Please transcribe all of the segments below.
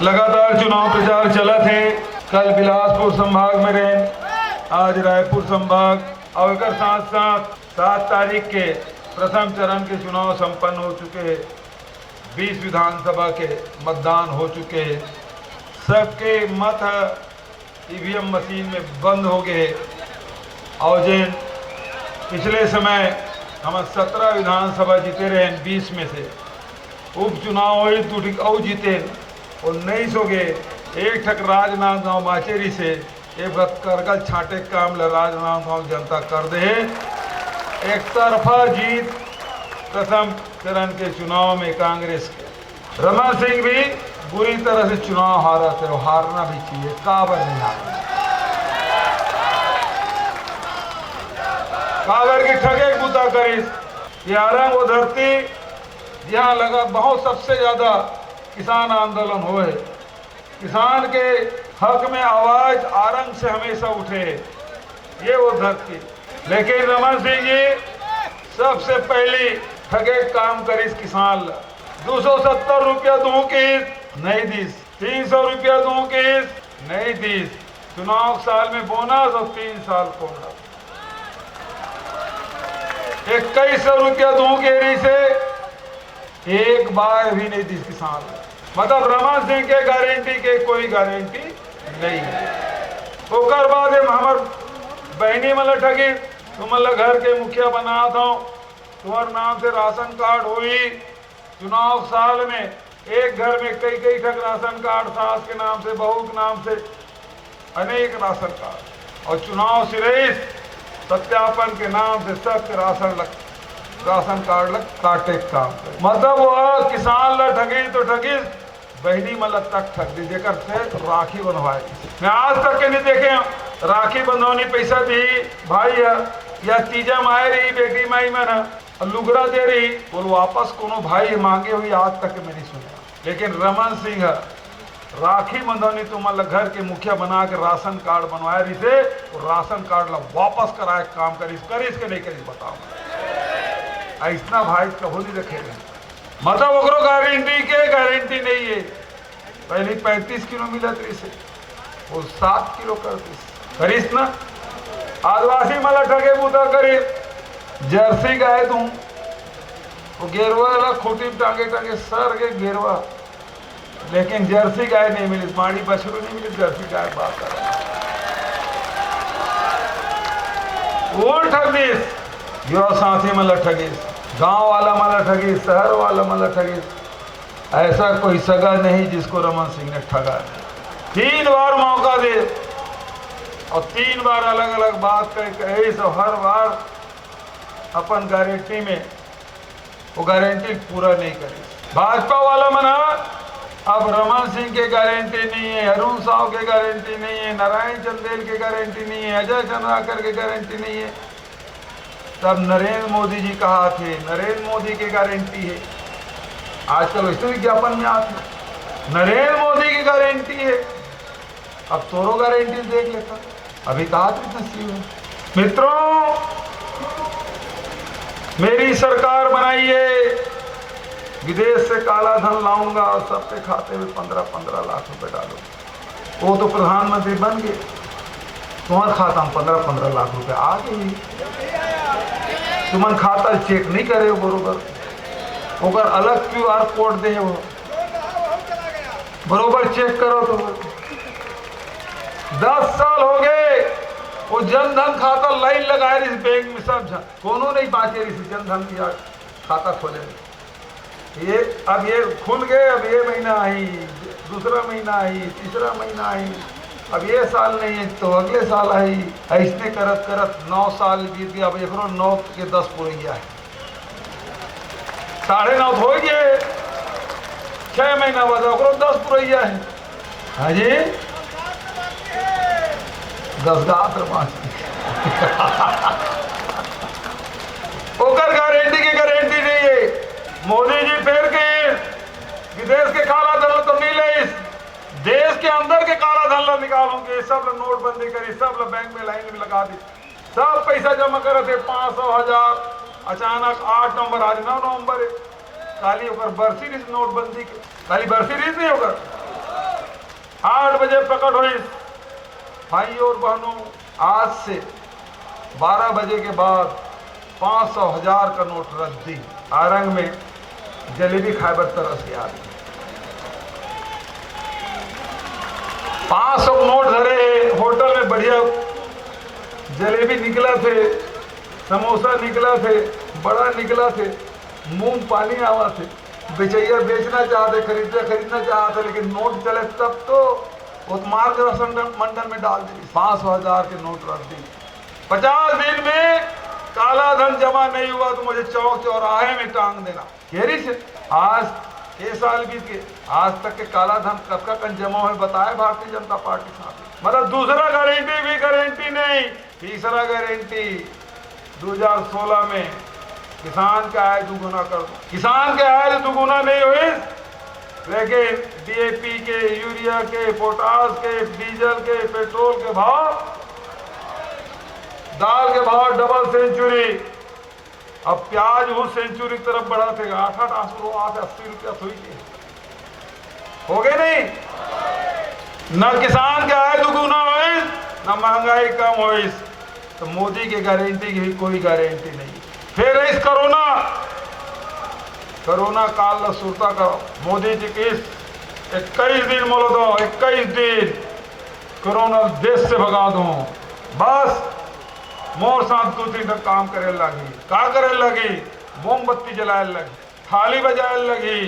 लगातार चुनाव प्रचार चला थे। कल बिलासपुर संभाग में रहे, आज रायपुर संभाग और अगर साथ साथ 7 तारीख के प्रथम चरण के चुनाव संपन्न हो चुके हैं। 20 विधानसभा के मतदान हो चुके हैं। सबके मत ईवीएम मशीन में बंद हो गए और जिन पिछले समय हम 17 विधानसभा जीते रहे 20 में से उपचुनाव हुई टूटी और जीते 19 हो गए। एक ठक राजनांदगांव माचेरी से एक करगल छाटे काम राजनांदगांव जनता कर दे। एक तरफा जीत प्रथम चरण के चुनाव में कांग्रेस के। रमन सिंह भी बुरी तरह से चुनाव हारा थे और हारना भी चाहिए, काबर नहीं हारा। काबर की ठगे बुता करीस ये आरंग वो धरती जहाँ लगा बहुत सबसे ज्यादा किसान आंदोलन हुए। किसान के हक में आवाज आरंग से हमेशा उठे, ये वो धरती। लेकिन रमन सिंह जी सबसे पहली ठगे काम करीस किसान 270 रुपया दूं की नहीं दीस, 300 रुपया दूं की नहीं दीस, चुनाव साल में बोनस और 3 साल बोनस, 2100 रुपया दूं के से एक बार भी नहीं दीस किसान। मतलब रमन सिंह के गारंटी के कोई गारंटी नहीं है। ओकर बाद हमार बहनी मतलब ठगी तुम घर के मुखिया बना था, तुम्हारे नाम से राशन कार्ड हुई। चुनाव साल में एक घर में कई ठग राशन कार्ड, सास के नाम से, बहू के नाम से अनेक राशन कार्ड और चुनाव सिरेस सत्यापन के नाम से सबके राशन कार्ड लग काटे काम करे। मतलब वह किसान ला ठगी तो ठगी, बहनी मतलब तक ठग दी जेकर से राखी बनवाए। मैं आज तक के नहीं देखे राखी बंधौनी पैसा दी भाई या तीजा माए रही बेटी माई में लुगड़ा दे रही और वापस कोनो भाई मांगे हुई आज तक मैं नहीं सुना। लेकिन रमन सिंह राखी बंधौनी तुम घर के मुखिया बना के राशन कार्ड बनवाया रही थे और राशन कार्ड ला वापस कराए काम करीस के नहीं करीस बताओ। ऐसा भाई कहो नहीं रखेगा। मतलब ओकरो गारंटी नहीं है। पहले 35 किलो मिलत रही से वो 7 किलो कर करीस ना। आदिवासी मला ठगे बूता करी जर्सी गाय दूं वो गेरवा वाला खूटी टांगे सर के गेरवा, लेकिन जर्सी गाय नहीं मिली, माड़ी बछरू नहीं मिली, जर्सी गाय बात कर वो ठगीस। यो साथी मतलब ठगीस, गांव वाला मतलब ठगीस, शहर वाला मतलब ठगीस। ऐसा कोई सगा नहीं जिसको रमन सिंह ने ठगा। 3 बार मौका दे और 3 बार अलग अलग बात कहे सब हर बार अपन गारंटी में वो गारंटी पूरा नहीं करे। भाजपा वाला मना अब रमन सिंह के गारंटी नहीं है, अरुण साव के गारंटी नहीं है, नारायण चंदेल के गारंटी नहीं है, अजय चंद्राकर के गारंटी नहीं है। तब नरेंद्र मोदी जी कहा थे नरेंद्र मोदी की गारंटी है। आजकल वैसे विज्ञापन में आते नरेंद्र मोदी की गारंटी है। अब तोरो गारंटी देख लेता, अभी कहा थे मित्रों मेरी सरकार बनाई है, विदेश से काला धन लाऊंगा और सबके खाते में 15-15 लाख रुपए डालूंगा। वो तो प्रधानमंत्री बन गए, तुम्हारे खाता में 15-15 लाख रुपए आ गई। तुमन खाता चेक नहीं करे बरोबर, ओकर अलग QR कोड दे वो बरोबर चेक करो। तो 10 साल हो गए वो जनधन खाता लाइन लगाए रही बैंक में, सब कोनो नहीं बांचे रही जनधन की खाता खोले। ये अब ये खुल गए, अब ये महीना आई, दूसरा महीना आई, तीसरा महीना आई, अब ये साल नहीं है तो अगले साल आई। ऐसने करत करत 9 साल बीत गया। अब एक 9 के 10 पूरे गया है, 9.5 हो गए, 6 महीना बाद 10 पूरे गया है। हाँ जी 10 गात ओकर गारंटी नहीं है। मोदी जी फिर के विदेश के काला धन तो नहीं ले, देश के अंदर के काला धन निकालोगे। सब लोग नोटबंदी करी, सब लोग बैंक में लाइन में लगा दी, सब पैसा जमा करे थे 500 1000। अचानक 8 नवंबर आज 9 नवंबर है, काली होकर बरसी नोटबंदी के, काली बरसी नहीं होकर 8 बजे प्रकट हुई। भाई और बहनों, आज से 12 बजे के बाद 500 1000 का नोट रख दी। आरंग में जलेबी खाए बर तरस गया। 500 नोट धरे होटल में, बढ़िया जलेबी निकला थे, समोसा निकला थे, बड़ा निकला थे, मुंह पानी आवा थे। बेचैया बेचना चाहते, खरीदना चाहते, लेकिन नोट चले तब तो मार्ग मंडल में डाल दी। 500 1000 के नोट रख दी। 50 दिन में काला धन जमा नहीं हुआ तो मुझे चौक चौराहे में टांग देना। केरी से आज 6 साल बीत के, आज तक के काला धन कब का जमा है बताए भारतीय जनता पार्टी साहब। मतलब दूसरा गारंटी भी गारंटी नहीं, तीसरा गारंटी 2016 में किसान का आय दुगुना कर दो। किसान के आय दुगुना नहीं हुई, लेकिन डीएपी के, यूरिया के, पोटास के, डीजल के, पेट्रोल के भाव, दाल के भाव डबल सेंचुरी। अब प्याज वो सेंचुरी की तरफ बढ़ा थे, 80 रुपया हुई हो गए नहीं। न किसान के आय दुगुना हुई, न महंगाई कम हुई। तो मोदी की गारंटी की भी कोई गारंटी नहीं। फिर इस कोरोना काल ला सुरता करो। मोदी जी की 21 दिन बोलो दो, 21 दिन कोरोना देश से भगा दो। बस मोर साथ 2-3 तक काम करे लगी। का करे लगी? मोमबत्ती जलाए लगी, थाली बजाए लगी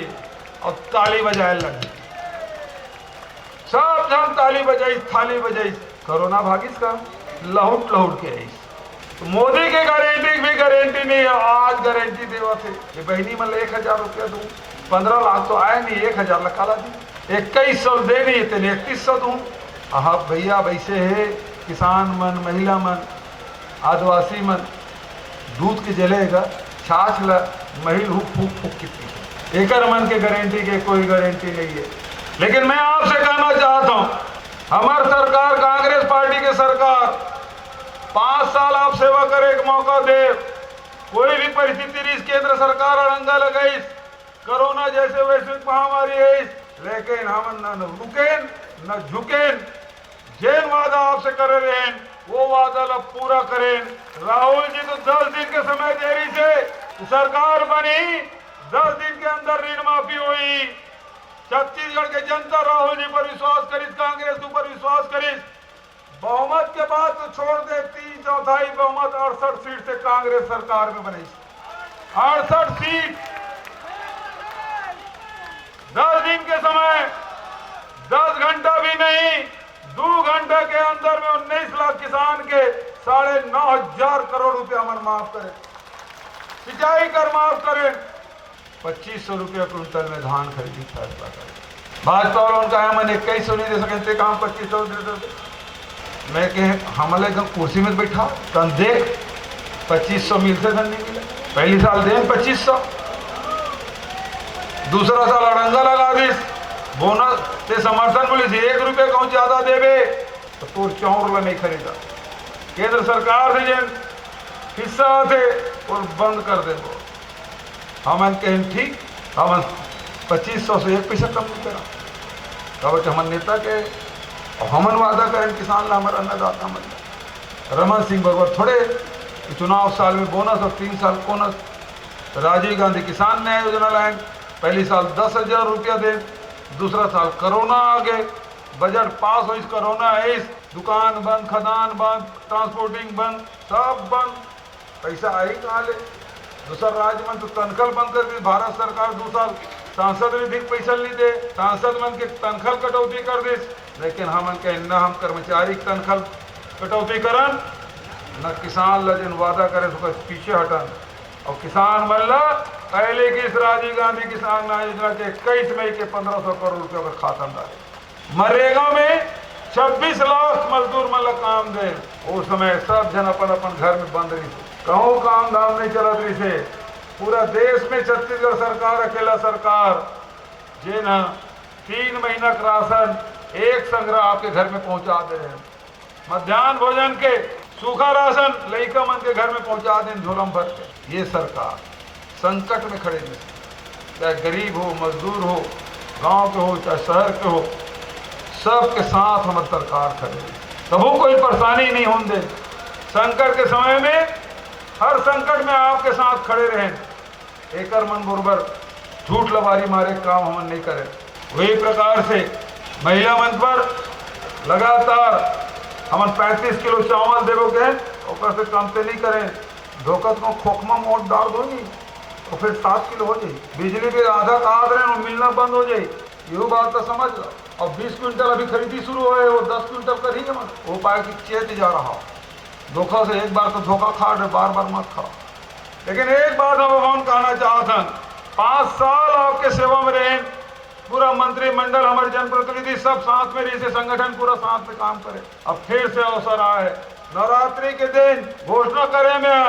और ताली बजाए लगी। सब जन ताली बजाई, थाली बजाई। कोरोना भागिस का लहुट लहुट के आई। तो मोदी के गारंटी भी गारंटी नहीं है। आज गारंटी देवा थे ये बहनी मतलब 1000 रुपया दूं, 15 लाख तो आए नहीं, 1000 लकाला दी। 2100 दे नहीं, तेने 3100 दूं। हाँ भैया, वैसे है किसान मन, महिला मन, आदिवासी मन दूध के जलेगा, छाछ ला महिल हुक फूक फूक कितनी। एक मन के गारंटी के कोई गारंटी नहीं है। लेकिन मैं आपसे कहना चाहता हूं, हमारी सरकार, कांग्रेस पार्टी की सरकार 5 साल आप सेवा करे एक मौका दे। कोई भी परिस्थिति रही, केंद्र सरकार अड़ंगा लगाई, कोरोना जैसे वैश्विक महामारी है, लेकिन हम न रुके न झुके। जैन वादा आपसे करे रहे वो वादा ला पूरा करें। राहुल जी तो 10 दिन के समय देरी से सरकार बनी, 10 दिन के अंदर ऋण माफी हुई। छत्तीसगढ़ के जनता राहुल जी पर विश्वास करी, कांग्रेस ऊपर विश्वास करी। बहुमत के बाद तो छोड़ दे, 3/4 बहुमत 68 सीट से कांग्रेस सरकार में बनी। 68 सीट 10 दिन के समय, 10 घंटा भी नहीं, 2 घंटे के अंदर में 19 लाख किसान के 9,500 करोड़ रुपया मन माफ करे, सिंचाई कर माफ करे। 2500 रुपया क्विंटल में धान खरीदी फैसला करे। भाजपा वालों का है, मैंने 2100 नहीं दे सकते, काम 2500 दे देते। मैं कह हमले कुर्सी में बैठा तन देख 2500 मिलते धन नहीं मिले। पहली साल दें 2500, दूसरा साल अड़ंगा लगा दी, बोनस से समर्थन बोली 1 रुपये कहूँ ज्यादा देवे तो तोर चौर नहीं खरीदा। केंद्र सरकार से जन हिस्सा थे और बंद कर दे। हम कहें ठीक, हम 2500 से 1 पैसा कम नहीं करा। कब हमन नेता के हमन वादा करें किसान ला, हमारा अन्नदाता मन रमन सिंह बरबर थोड़े चुनाव साल में बोनस और 3 साल बोनस। राजीव गांधी किसान न्याय योजना लाए, पहली साल 10,000 रुपया दे, दूसरा साल कोरोना आ गए, बजट पास हो, कोरोना है, दुकान बंद, खदान बंद, ट्रांसपोर्टिंग बंद, सब बंद, पैसा आई कहाँ ले। दूसरा राज्य में तो तनखल बंद कर दी भारत सरकार। 2 साल सांसद भी अधिक पैसा नहीं दे, सांसद मन के तनखल कटौती कर दी। लेकिन हम न हम कर्मचारी तनखल कटौती करन, न किसान ला जिन वादा करे उसको पीछे हटन। और किसान मन ला पहले की इस राजीव गांधी किसान न्याय योजना के 21 मई के 1500 करोड़ रुपये का खाता डाले। मनरेगा में 26 लाख मजदूर मन ला काम दे। उस समय सब जन अपन अपन घर में बंद रही, कहूँ काम धाम नहीं चलत रही से। पूरा देश में छत्तीसगढ़ सरकार अकेला सरकार जिन 3 महीना का राशन एक संग्रह आपके घर में पहुंचा दे रहे हैं। मध्याह्न भोजन के सूखा राशन लड़का मन के घर में पहुंचा दें झोलम भर के। ये सरकार संकट में खड़े नहीं, चाहे गरीब हो, मजदूर हो, गांव के हो चाहे शहर के हो, सबके साथ हमारी सरकार खड़े, कभी कोई परेशानी नहीं होने दे। संकट के समय में, हर संकट में आपके साथ खड़े रहें। एकर मन बरोबर झूठ लबारी मारे काम हम नहीं करें। वही प्रकार से महिला मन पर लगातार हम 35 किलो चावल देवो के और से कम से नहीं करें। धोखत को खोखमा मोट डाल दोगी तो फिर 7 किलो हो जाए। बिजली बिल आधा कहा रहे मिलना बंद हो जाए। यही बात तो समझ लो। और 20 क्विंटल अभी खरीदी शुरू हो है, वो 10 क्विंटल कर ही मत वो पाए कि चेत जा रहा। धोखा से एक बार तो धोखा खा रहे, बार बार मत खाओ। लेकिन एक बात हम कहना चाहता हूं, 5 साल आपके सेवा में रहे, पूरा मंत्रिमंडल हमारे जनप्रतिनिधि सब साथ में रही से, संगठन पूरा साथ में काम करे। अब फिर से अवसर आए, नवरात्रि के दिन घोषणा करें में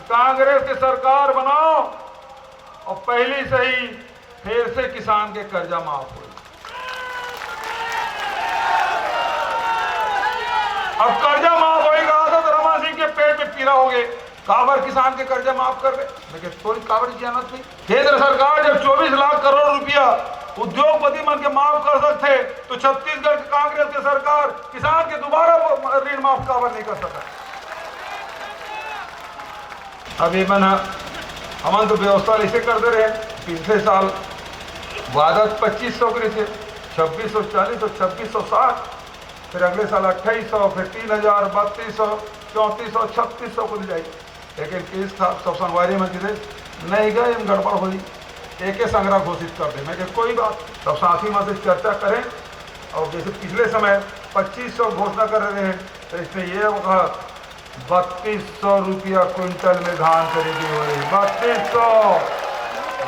कांग्रेस की सरकार बनाओ और पहली से ही फिर से किसान के कर्जा माफ हो। अब कर्जा माफ होगा तो रमन सिंह के पेट में पीड़ा हो गए। काबर किसान के कर्जा माफ कर रहे, लेकिन थोड़ी काबर की जानत नहीं। केंद्र सरकार जब 24 लाख करोड़ रुपया उद्योगपति मन के माफ कर सकते, तो छत्तीसगढ़ की कांग्रेस की सरकार किसान के दोबारा ऋण माफ काबर नहीं कर सका। अभी बना हम तो व्यवस्था ऐसे करते रहे। पिछले साल वादत 2500 के थे, 2640 और 2660, फिर अगले साल 2800, फिर 3000, 3200, 3400, 3600 को जाए। लेकिन केस था सब संगवारी में गिरे नहीं गए, गड़बड़ हुई, एक संग्रह घोषित कर दे। मैं कोई बात सब साथी में से चर्चा करें। और जैसे पिछले समय 2500 घोषणा कर रहे हैं, तो इसमें ये होगा 3200 रुपया क्विंटल में धान खरीदी हो रही। 3200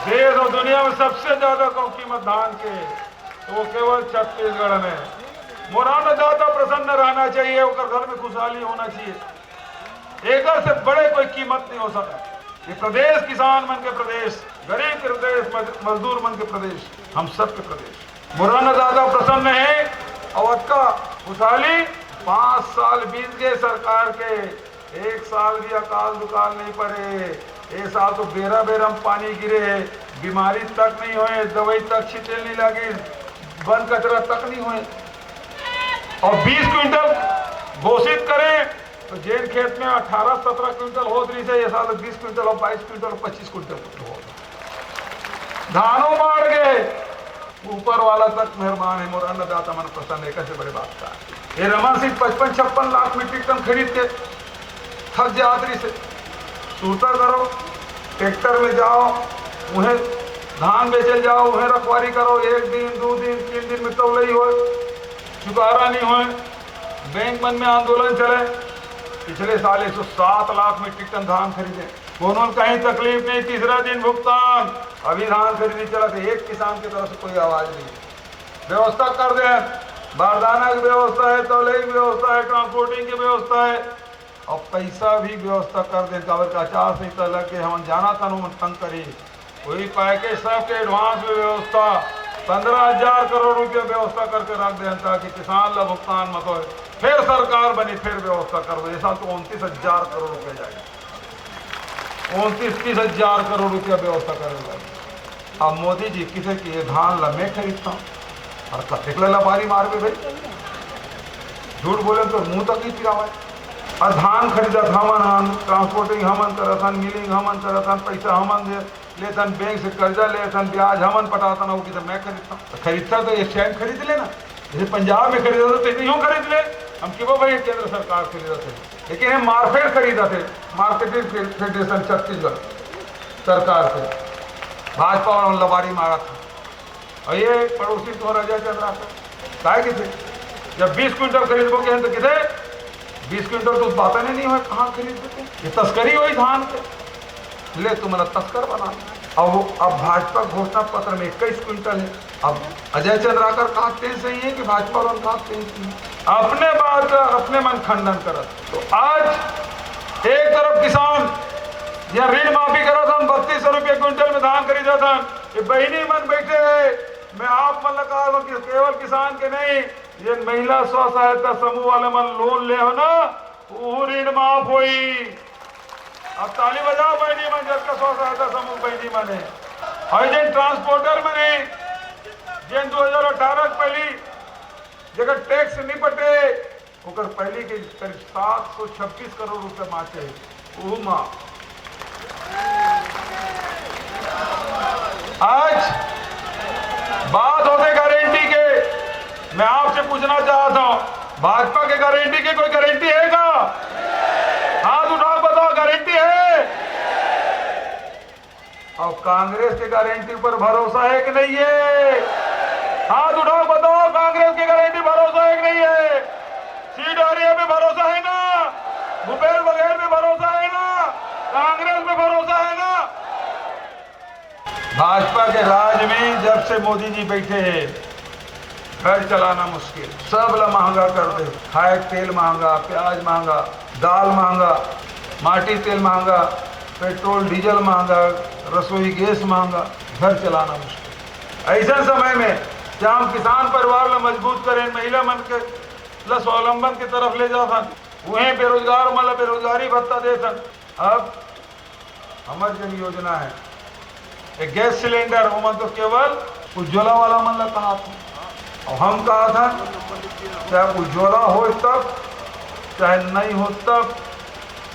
देश और दुनिया में सबसे ज्यादा कम कीमत धान के, तो वो केवल छत्तीसगढ़ में। मोराना ज्यादा प्रसन्न रहना चाहिए, घर में खुशहाली होना चाहिए। एक से बड़े कोई कीमत नहीं हो सकता। ये प्रदेश किसान मन के प्रदेश, गरीब के प्रदेश, मजदूर मन के प्रदेश, हम सब के प्रदेश। मोराना ज्यादा प्रसन्न है और का खुशहाली। 5 साल बीत गए सरकार के, एक साल भी अकाल दुकाल नहीं पड़े। एक साल तो बेरा बेरम पानी गिरे, बीमारी तक नहीं हुए, दवाई तक छिटे नहीं लगी, वन कचरा तक नहीं हुए। और 20 क्विंटल घोषित करें तो जेल खेत में 18-17 क्विंटल हो रही है, ये साल 20 क्विंटल और 22 क्विंटल और 25 क्विंटल हो। धानों मार गए, ऊपर वाला तक मेहरबान है। मोर अन्नदाता मन प्रसन्न है, कैसे बड़े बात का। ये रमन सिंह 55-56 लाख मीट्रिक टन खरीद के थक जातरी से सूता करो, ट्रैक्टर में जाओ, उन्हें धान बेचे जाओ, उन्हें रखवारी करो, 1 दिन 2 दिन 3 दिन में तो नहीं हो, चुकारा नहीं हो। बैंक मन में आंदोलन चले। पिछले साल 107 लाख मीट्रिक टन धान खरीदे, कोनो कहीं तकलीफ नहीं, तीसरा दिन भुगतान। अभी धान खरीदी चला तो एक किसान की तरफ से कोई आवाज नहीं। व्यवस्था कर दे, बारदाना की व्यवस्था है, तौले की व्यवस्था है, ट्रांसपोर्टिंग की व्यवस्था है, और पैसा भी व्यवस्था कर दे। काबर का 4 संहिता लग के हम जाना था तंग करी, वही पैकेज सबके एडवांस में व्यवस्था 15,000 करोड़ रुपया व्यवस्था करके रख दें, ताकि किसान ला भुगतान मत हो। फिर सरकार बनी, फिर व्यवस्था कर दो। ऐसा तो 29,000 करोड़ रुपये जाएगा, 29-30,000 करोड़ रुपया व्यवस्था करेगा। अब मोदी जी किसे की ये धान ला मैं खरीदता हूँ और कथिकला लबारी मार के भाई झूठ बोले तो मुंह तक ही पिरावा। और धान खरीदा हमन, ट्रांसपोर्टिंग हमन करथन, मिलिंग हमन करथन, पैसा हमन लेथन, बैंक से कर्जा लेथन, ब्याज हमन पटाथन, हो कि तो मैं खरीदता तो एक टाइम खरीद लेना। जैसे पंजाब में खरीदा तो यूँ खरीद ले हम कि वो भाई केंद्र सरकार खरीदा थे, लेकिन हम मार्केट खरीदा थे, मार्केटिंग फेडरेशन छत्तीसगढ़ सरकार से भाजपा और लबारी मारा था। और ये पड़ोसी तो अजय चंद्राकर काय कि थे जब 20 क्विंटल खरीदोगे तो किथे 20 क्विंटल तो बातें नहीं हुआ, कहाँ खरीद देते। ये तस्करी हुई धान के, ले तुम तस्कर बना। अब भाजपा घोषणा पत्र में 21 क्विंटल है। अब अजय चंद्राकर कहा तेज सही है कि भाजपा वालों कहा तेज नहीं, अपने बात अपने मन खंडन करत। तो आज एक तरफ किसान या ऋण माफी करा था, 3200 रुपये क्विंटल में धान खरीदा था, ये बहनी मन बैठे है। मैं आप मन लगा कि केवल किसान के नहीं, ये महिला स्व सहायता समूह वाले मन लोन ले हो ना, वो ऋण माफ हुई। अब ताली बजाओ बहनी मन, जिसका स्व सहायता समूह बहनी मन है। और जिन ट्रांसपोर्टर मैंने जिन 2018 पहली जगह टैक्स नहीं पटे ओकर पहले के करीब 726 करोड़ रुपए माचे उमा आज बात होते गारंटी के। मैं आपसे पूछना चाहता हूं, भाजपा के गारंटी की कोई गारंटी है क्या? हाथ उठाओ, बताओ गारंटी है? और कांग्रेस के गारंटी पर भरोसा है कि नहीं है? हाथ उठाओ, बताओ कांग्रेस की गारंटी भरोसा है कि नहीं है? सीट एरिया में भरोसा है ना? भूपेश बघेल में भरोसा है ना? कांग्रेस में भरोसा है ना? भाजपा के राज में जब से मोदी जी बैठे हैं घर चलाना मुश्किल, सब ला महंगा कर दे। खाए तेल महंगा, प्याज महंगा, दाल महंगा, माटी तेल महंगा, पेट्रोल डीजल महंगा, रसोई गैस महंगा, घर चलाना मुश्किल। ऐसा समय में जब हम किसान परिवार ला मजबूत करें, महिला मन के स्वावलंबन की तरफ ले जाता, वहीं बेरोजगार मतलब बेरोजगारी भत्ता देता। अब हमारी जन योजना है एक गैस सिलेंडर, वो तो केवल उज्ज्वला वाला मन कहा था। और हम कहा था चाहे उज्ज्वला हो तब, चाहे नहीं हो तब,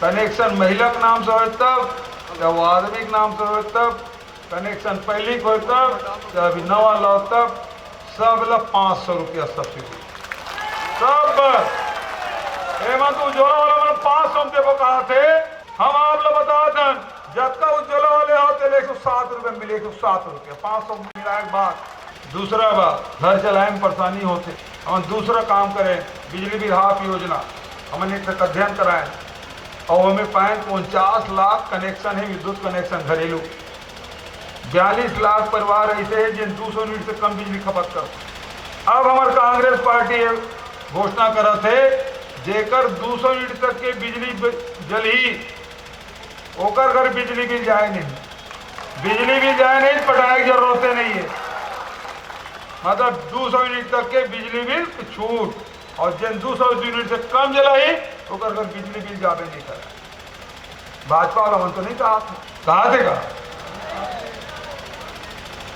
कनेक्शन महिला के नाम से हो तब, चाहे वो आदमी के नाम से हो तब, कनेक्शन पहली हो तब, चाहे अभी नवा लो तब, सब ला 500 रुपया सब्सिडी सब। हेमंत उज्ज्वला वाला मैंने 500 देवो कहा थे। हम आप लोग बता दें जब का उज्ज्वला वाले होते 107 रुपये मिले, 107 रुपये 500 मिला। एक बात, दूसरा बात, घर चलाए में परेशानी होते। हम दूसरा काम करें, बिजली बिल हाफ योजना हमने एक अध्ययन कराए और हमें पाए 49 लाख कनेक्शन है, विद्युत कनेक्शन घरेलू। 42 लाख परिवार ऐसे हैं जिन 200 यूनिट से कम बिजली खपत कर। अब हमारे कांग्रेस पार्टी घोषणा करा थे जेकर 200 यूनिट तक के बिजली जल ही ओकर घर बिजली बिल जाए नहीं, बिजली बिल जाए नहीं, पटाने की जरूरत नहीं है। मतलब 200 यूनिट तक के बिजली बिल छूट, और जिन 200 यूनिट से कम जलाई ओकर घर बिजली बिल जाबे नहीं करा। भाजपा वाला मन तो नहीं कहा थे का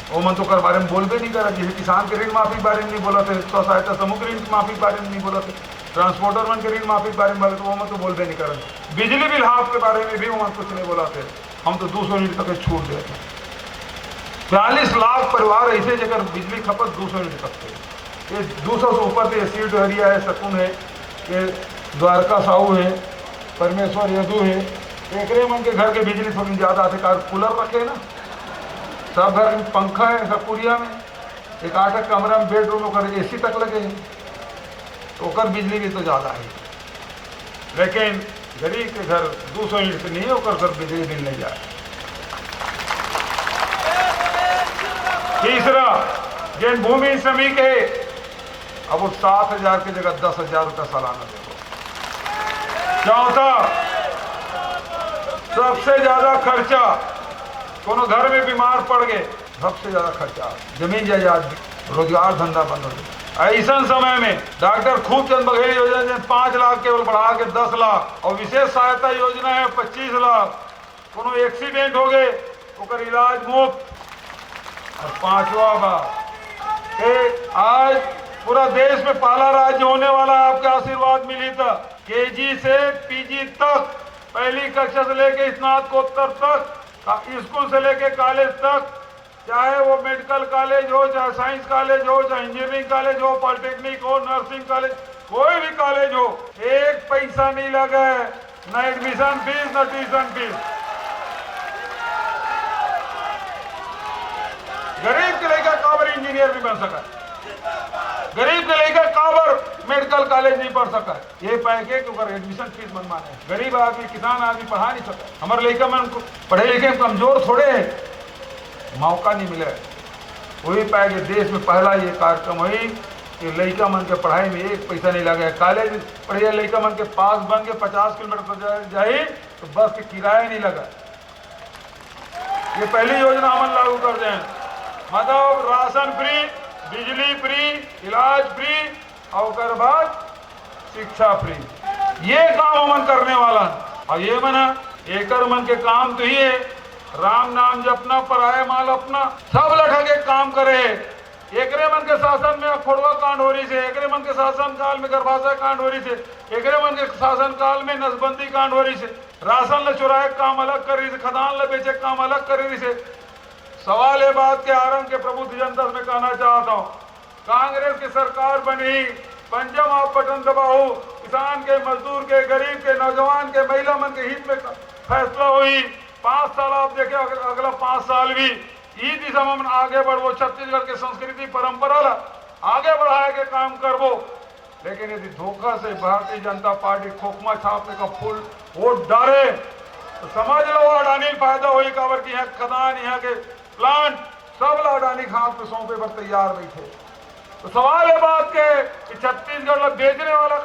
वो मन तो कर बारे में बोलबे नहीं करा। जैसे किसान के ऋण माफी के बारे में नहीं बोला थे, स्व सहायता समूह के ऋण माफी के बारे में नहीं बोला थे, ट्रांसपोर्टर मन के ऋण माफी के बारे में बोले तो वो मन तो बोलबे नहीं करा। बिजली बिल हाफ के बारे में भी वो मन कुछ नहीं बोला थे। हम तो 200 यूनिट तक छूट देते। 42 लाख परिवार ऐसे जगह बिजली खपत 200 यूनिट तक थे। ये 200 से ऊपर थे, सीट हरिया है, सकून है, ये द्वारका साहू है, परमेश्वर यदू है, एक मन के घर के बिजली थोड़ी ज़्यादा आते। कार कूलर रखे ना, सब घर में पंखा है, सब पुरिया में एक 8 कमरा में बेडरूम में AC तक लगे हैं, तो कर बिजली भी तो ज़्यादा है। लेकिन गरीब के घर 200 यूनिट से नहीं होकर घर बिजली बिल नहीं जाए। तीसरा, जिन भूमि श्रमिक है अब वो 7,000 की जगह 10,000 रुपया सालाना देखो। चौथा, सबसे ज्यादा खर्चा कोनो घर में बीमार पड़ गए, सबसे ज्यादा खर्चा जमीन जायदाद, रोजगार धंधा बंद हो गया। ऐसा समय में डॉक्टर खूबचंद बघेल योजना 5 लाख केवल बढ़ा के 10 लाख, और विशेष सहायता योजना है 25 लाख। कोनो एक्सीडेंट हो गए ओकर इलाज मुफ्त। और 5वां बात, आज पूरा देश में पहला राज्य होने वाला, आपका आशीर्वाद मिली था। KG से PG तक, पहली कक्षा से लेके स्नातकोत्तर तक, स्कूल से लेके कॉलेज तक, चाहे वो मेडिकल कॉलेज हो, चाहे साइंस कॉलेज हो, चाहे इंजीनियरिंग कॉलेज हो, पॉलिटेक्निक हो, नर्सिंग कॉलेज, कोई भी कॉलेज हो, एक पैसा नहीं लगा है, न एडमिशन फीस न ट्यूशन फीस। गरीब के लेकर काबर इंजीनियर नहीं बन सका, गरीब के लेकर काबर मेडिकल कॉलेज नहीं पढ़ सका, ये पाए के क्योंकि एडमिशन फीस मनमाने है। गरीब आदमी, किसान आदमी पढ़ा नहीं सका। हमारे लड़का मन पढ़े लिखे कमजोर थोड़े है, मौका नहीं मिले। वही पाए कि देश में पहला ये कार्यक्रम हुई कि लड़का मन के पढ़ाई में एक पैसा नहीं लगे। कॉलेज पढ़िए लड़का मन के पास बन के 50 किलोमीटर जाए तो बस के किराया नहीं लगा। ये पहली योजना हम लागू कर दें, मतलब राशन फ्री, बिजली फ्री, इलाज फ्री और बाद शिक्षा फ्री। ये काम हमन करने वाला। और ये मना एकर मन के काम तो ही है, राम नाम जपना, पराये माल अपना, सब लठा के काम करे। एकरे मन के शासन में खोड़वा कांड हो रही से, एकरे मन के शासन काल में गर्भाशय कांड हो रही से, एकरे मन के शासन काल में नसबंदी कांड हो रही से, राशन ल चुराए काम अलग कर रही से, खदान ल बेचे काम अलग कर रही से। सवाल ये बात के आरंभ के प्रबुद्ध जनता में कहना चाहता हूँ, कांग्रेस की सरकार बनी, पंजम आप बटन दबाओ, किसान के, मजदूर के, गरीब के, नौजवान के, महिला मन के हित में फैसला हुई। 5 साल आप देखे, अगला 5 साल भी ई दिशा में आगे बढ़ो, छत्तीसगढ़ के संस्कृति परंपरा ला आगे बढ़ाए के काम करबो। लेकिन यदि धोखा से भारतीय जनता पार्टी खोखमा छापने का फूल वोट डाले तो समझ लो अडानी फायदा हुई, काबर की यहाँ खदान, यहाँ के प्लांट सब अडानी हाथ पे सौंपे पर तैयार बैठे। तो सवाल है बात के कि छत्तीसगढ़ ला बेचने वाला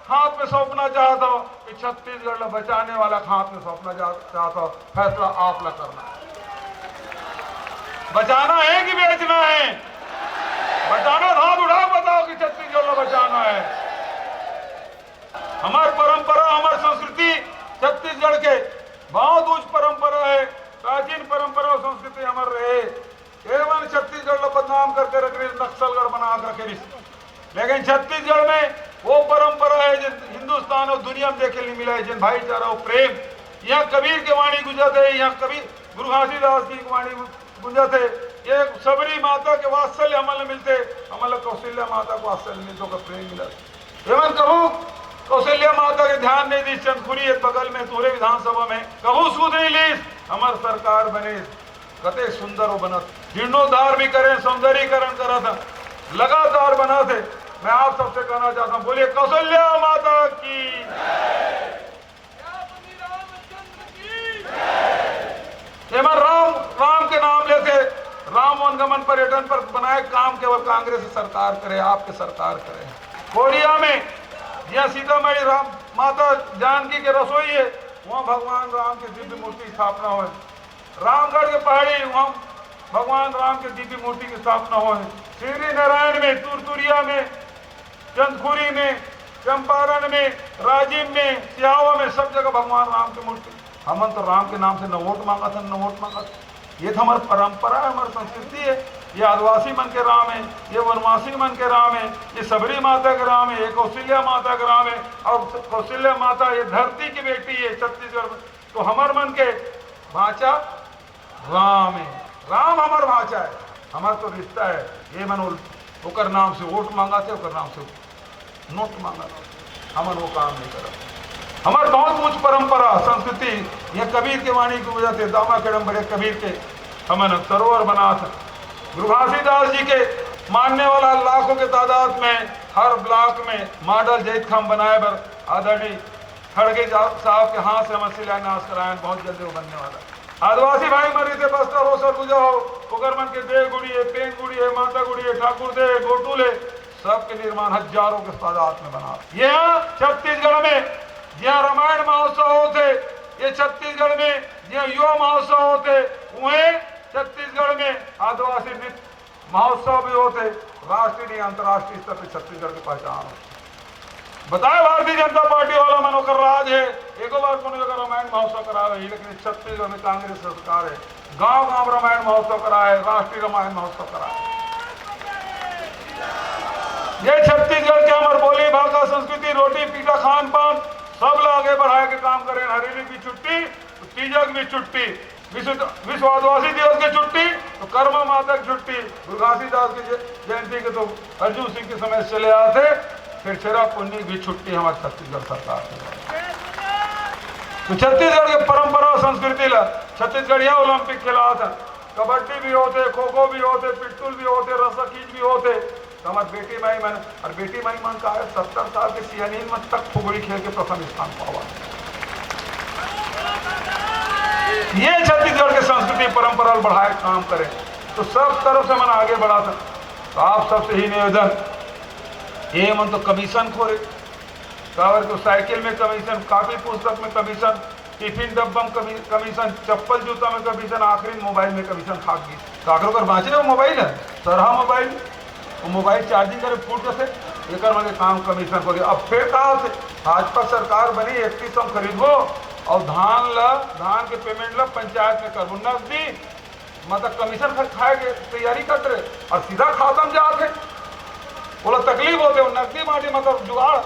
हाथ में सौंपना चाहता हो कि छत्तीसगढ़ ला बचाने वाला हाथ में सौंपना चाहता हो, फैसला आप ला करना है। बचाना है कि बेचना है? बचाना, हाथ उठाओ, बताओ कि छत्तीसगढ़ ला बचाना है। हमार परंपरा, हमार संस्कृति छत्तीसगढ़ के बहुत उच्च परंपरा है, प्राचीन परंपरा और संस्कृति हमार रहे। एवं छत्तीसगढ़ ला बदनाम करके रख रही, नक्सलगढ़ बना कर रखे। लेकिन छत्तीसगढ़ में वो परंपरा है जिन हिंदुस्तान और दुनिया में देखे नहीं मिला है, जिन भाईचारा और प्रेम। यहाँ कबीर की वाणी गुंजत है, यहाँ कबीर गुरु घासीदास की वाणी गुंजत है। ये सबरी माता के वात्सल्य हमारे मिलते, हमारे कौशल्या माता को वात्सल्य मिलते का प्रेम मिला। एवं कहूँ कौशल्या माता के ध्यान नहीं दी, चंदखुरी एक बगल में तोरे विधानसभा में कहूँ सूद नहीं लीस, हमार सरकार बने कते सुंदर हो बनत, जीर्णोद्धार भी करें, सौंदर्यीकरण करा था, लगातार बना थे। मैं आप सबसे कहना चाहता हूँ, बोलिए कौशल्या माता की। राम के नाम लेते, राम वनगमन पर्यटन पर बनाए काम केवल कांग्रेस सरकार करे, आपके सरकार करे। कोरिया में जहाँ सीतामढ़ी राम माता जानकी के रसोई है, वहाँ भगवान राम की दिव्य मूर्ति स्थापना हो। रामगढ़ के पहाड़ी, वहाँ भगवान राम के दिव्य मूर्ति की स्थापना हो। श्री नारायण में, तुरतुरिया में, चंदखुरी में, चंपारण में, राजिम में, सियावा में, सब जगह भगवान राम की मूर्ति। हमन तो राम के नाम से न वोट मांगा था, न वोट मांगा था। ये तो हमारी परंपरा है, हमारी संस्कृति है। ये आदिवासी मन के राम है, ये वनवासी मन के राम है, ये सबरी माता के राम है, ये कौशल्या माता के राम है। और कौशल्या माता ये धरती की बेटी है छत्तीसगढ़ में। तो हमार मन के भाषा राम है, राम हमार भाषा है, हमारा तो रिश्ता है। ये मन ओकर नाम से वोट मांगा थे, ओकर नाम से नोट मांगा था, हमन वो काम नहीं करा। हमारे बहुत उच्च परंपरा संस्कृति, यह कबीर के वाणी की वजह से दामा केड़म बड़े कबीर के हमन सरोवर बना था। गुरु घासीदास जी के मानने वाला लाखों के तादाद में हर ब्लॉक में मॉडल जैत खाम बनाए बर आदरणीय खड़गे साहब के हाथ से हम शिलान्यास कराए, बहुत जल्दी वो बनने वाला। आदिवासी भाई मरी थे बस्तर हो, सरगुजा हो, उगर मन के देव गुड़ी है, पेन गुड़ी है, माता गुड़ी है, ठाकुर दे, गोटूल है, सबके निर्माण हजारों के तादाद में बना। यहाँ छत्तीसगढ़ में जहाँ रामायण महोत्सव होते, ये छत्तीसगढ़ में जहाँ युवा महोत्सव होते, वहीं छत्तीसगढ़ में आदिवासी नृत्य महोत्सव भी होते। राष्ट्रीय अंतर्राष्ट्रीय स्तर पर छत्तीसगढ़ की पहचान हो। बताए भारतीय जनता पार्टी वाला मनोकर राज है, एक बार को रामायण महोत्सव करा रही, लेकिन छत्तीसगढ़ में कांग्रेस सरकार है, गांव गांव रामायण महोत्सव कराए, राष्ट्रीय रामायण महोत्सव कराए। ये छत्तीसगढ़ के हमारे बोली भाषा संस्कृति, रोटी पीटा खान पान सब लोग आगे बढ़ाए के काम करें। हरेली की छुट्टी तो तीजक भी छुट्टी, विश्व आदिवासी दिवस की छुट्टी तो कर्मा माता की छुट्टी, गुरु घासीदास की जयंती के तो अर्जुन सिंह के समय चले आते, फिर चेरा पुन्नी भी छुट्टी हमारे छत्तीसगढ़ सरकार की। तो छत्तीसगढ़ के परंपरा और संस्कृति ला छत्तीसगढ़िया ओलंपिक खिला था, कबड्डी भी होते, खो खो भी होते, पिट्टूल भी होते, रस्साखींच भी होते। तो हमारे बेटी माई मन, और बेटी माई मन का है 70 साल के सियानीन में तक फुगड़ी खेल के प्रथम स्थान पावा। ये छत्तीसगढ़ के संस्कृति परंपरा बढ़ाए काम करे तो सब तरफ से मन आगे बढ़ा था। तो आप सबसे ही निवेदन, ये मन तो कमीशन खोरे, कावर को साइकिल में कमीशन, कापी पुस्तक में कमीशन, टिफिन डब्बा में कमीशन, चप्पल जूता में कमीशन, आखिरी मोबाइल में कमीशन खा गई। काकरों कर बाँचे वो मोबाइल है, सरहा मोबाइल, वो मोबाइल चार्जिंग करे फूट से एक काम कमीशन हो गया। अब फिर कहा से भाजपा सरकार बनी, 31 खरीदबो और धान के पेमेंट ला पंचायत में करबो, नकदी मतलब कमीशन खाए के तैयारी कर रहे और सीधा खातम जाते बोला तकलीफ होते नकदी माटी मतलब जुगाड़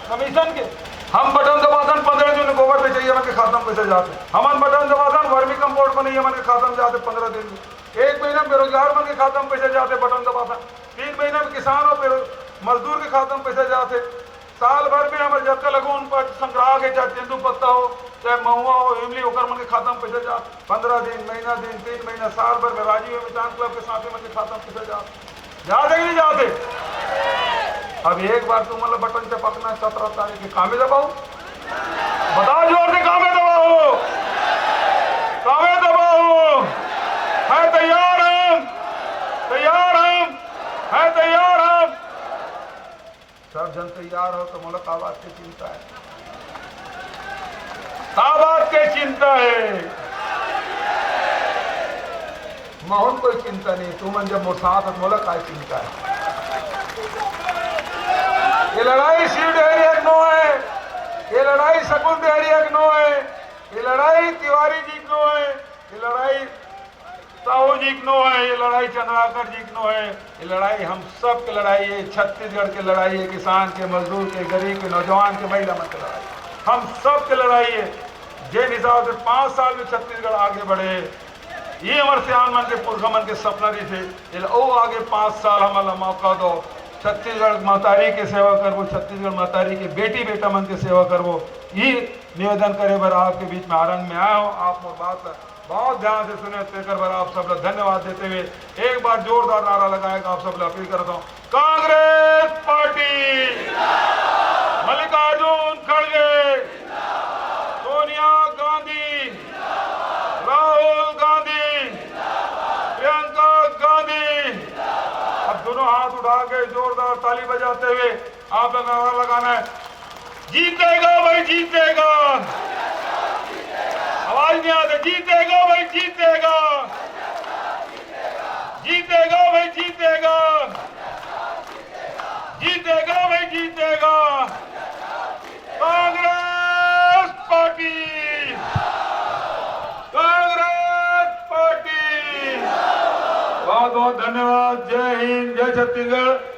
कमीशन के। हम बटन दबासन 15 दिन गोबर पे चाहिए मन के खातम पैसे जाते हमन बटन दबासन वर्मी कंपोस्ट में नहीं मन के खातम जाते 15 दिन में। 1 महीना में बेरोजगार मन के खातम पैसे जाते बटन दबासन। 3 महीना में किसान और मजदूर के खातम पैसे जाते। साल भर में हमारे जब तक लगो उन पर संग्रह के चाहे तेंदु पत्ता हो चाहे महुआ हो इमली होकर मन के खातम पैसे जाते 15 दिन महीना दिन 3 महीना साल भर में राजीव मितान क्लब के साथ मन के खातम पैसे जाते कि नहीं जाते। अब एक बार तुम मतलब बटन चपकना 17 तारीख के कामे दबाओ बताओ जोर से कामे दबाओ है तैयार हम है तैयार हम सब जन तैयार हो तो मुल्क आबाद की चिंता है आबाद की चिंता है मोहन कोई चिंता नहीं तुम जब मुसात मुल्क का चिंता है। ये लड़ाई सीट एरिया नो है ये लड़ाई सकुंद एरिया नो है ये लड़ाई तिवारी जी नो है ये लड़ाई साहू जी नो है ये लड़ाई चंद्राकर जी नो है ये लड़ाई हम सब की लड़ाई है। छत्तीसगढ़ की लड़ाई है किसान के मजदूर के गरीब के नौजवान के महिला मन की लड़ाई हम सब की लड़ाई है। जिस हिसाब से 5 साल में छत्तीसगढ़ आगे बढ़े ये हमारे सियान मन के पुरखा मन के सपना रही थे ओ आगे 5 साल हमारा मौका दो छत्तीसगढ़ महतारी के सेवा करवो छत्तीसगढ़ महतारी के बेटी बेटा मन के सेवा करवो ये निवेदन करे बर आपके बीच में आरंग में आया हो। आप वो बात बहुत ध्यान से सुने तेकर बर आप सब लोग धन्यवाद देते हुए एक बार जोरदार नारा लगाएगा आप सब लोग अपील करता हूँ कांग्रेस पार्टी मल्लिकार्जुन खड़गे सोनिया गांधी राहुल गांधी प्रियंका गांधी। अब दोनों हाथ उठा के जोरदार ताली बजाते हुए आप लोग नारा लगाना है जीतेगा भाई जीतेगा आवाज नहीं आती जीतेगा भाई जीतेगा जीतेगा भाई जीतेगा जीतेगा भाई जीतेगा कांग्रेस पार्टी बहुत बहुत धन्यवाद। जय हिंद जय छत्तीसगढ़।